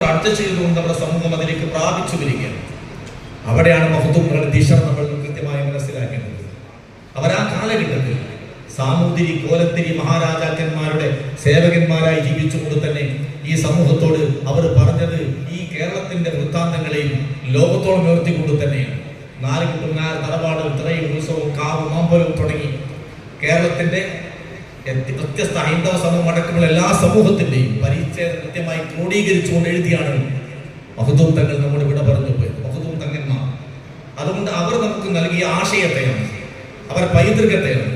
ചർച്ച ചെയ്തുകൊണ്ട് നമ്മുടെ സമൂഹം അതിലേക്ക് പ്രാപിച്ചു വരികയാണ്. അവിടെയാണ് മഹത്തുക്കളുടെ ദിശ നമ്മൾ കൃത്യമായി മനസ്സിലാക്കേണ്ടത്. അവർ ആ കാലഘട്ടത്തിൽ സാമൂതിരി കോലത്തിരി മഹാരാജാക്കന്മാരുടെ സേവകന്മാരായി ജീവിച്ചുകൊണ്ട് തന്നെ ഈ സമൂഹത്തോട് അവർ പറഞ്ഞത് ഈ കേരളത്തിന്റെ വൃത്താന്തങ്ങളെയും ലോകത്തോളം ഉയർത്തിക്കൊണ്ട് തന്നെയാണ്. നാലുകുട്ടും തറവാടും തിറയും ഉത്സവവും കാവും മാമ്പലവും തുടങ്ങി കേരളത്തിന്റെ വ്യത്യസ്ത ഹൈന്ദവ സമൂഹം അടക്കമുള്ള എല്ലാ സമൂഹത്തിന്റെയും പരിച്ഛേദം കൃത്യമായി ക്രോഡീകരിച്ചുകൊണ്ട് എഴുതിയാണ് മഹദൂം തങ്ങൾ നമ്മോട് വിട പറഞ്ഞു പോയത്. മഹദൂം തങ്ങന്മാർ അതുകൊണ്ട് അവർ നമുക്ക് നൽകിയ ആശയത്തെയാണ്, അവർ പൈതൃകത്തെയാണ്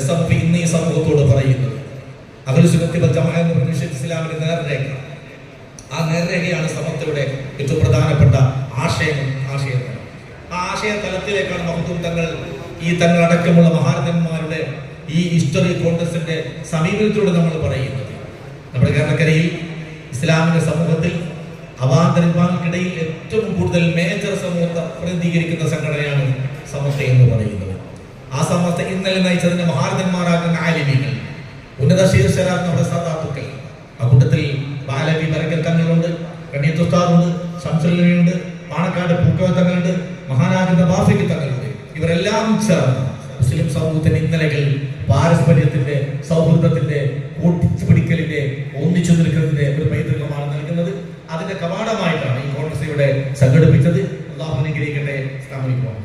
SMP ഇന്ന് ഈ സമൂഹത്തോട് പറയുന്നത്. അഹ്ലുൽ സുന്നത്തി വൽ ജമാഅ എന്ന പരിശുദ്ധ ഇസ്ലാമിന്റെ നേർരേഖ, ആ നേർരേഖയാണ് സമത്വയുടെ ഏറ്റവും പ്രധാനപ്പെട്ട ആശയതലം. ആ ആശയ തലത്തിലേക്കാണ് മഹദൂം തങ്ങൾ ഈ തങ്ങളടക്കമുള്ള മഹാരഥന്മാരുടെ ഈ ഹിസ്റ്ററി കോൺഗ്രസിന്റെ സമീപനത്തിലൂടെ നമ്മൾ പറയുന്നത്. നമ്മുടെ കേരളക്കരയിൽ ഇസ്ലാമിന്റെ സമൂഹത്തിൽ അവാന്തരങ്ങൾക്കിടയിൽ ഏറ്റവും കൂടുതൽ മേജർ സമൂഹത്തെ പ്രതിനിധീകരിക്കുന്ന സംഘടനയാണ് സമസ്ത എന്ന് പറയുന്നത്. ആ സമസ്ത ഇന്നലെ നയിച്ചതിന്റെ മഹാരഥന്മാരാകുന്ന ആലിമീങ്ങൾ, ഉന്നത ശീർഷരാകുന്ന സദാത്തുക്കൾ, ആ കൂട്ടത്തിൽ ബാലവി ബരക്കൽ തങ്ങളുണ്ട്, കണ്ണീത്ത് ഉസ്താദുണ്ട്, ശംസുലുണ്ട്, പാണക്കാട് പൂക്കോയ തങ്ങളുണ്ട്, മഹാനാകുന്ന ബാഫിക്ക് തങ്ങളുണ്ട്. ഇവരെല്ലാം ചേർന്ന് മുസ്ലിം സമൂഹത്തിന്റെ ഇന്നലകൾ പാരസ്പര്യത്തിന്റെ, സൗഹൃദത്തിന്റെ, കൂട്ടിച്ചുപിടിക്കലിന്റെ, ഒന്നിച്ചു നിൽക്കുന്നതിന്റെ ഒരു പൈതൃകമാണ് നൽകുന്നത്. അതിന്റെ കവാടമായിട്ടാണ് ഈ കോൺഗ്രസ് ഇവിടെ സംഘടിപ്പിച്ചത്. അല്ലാഹു അനുഗ്രഹിക്കട്ടെ. അസ്സലാമു അലൈക്കും.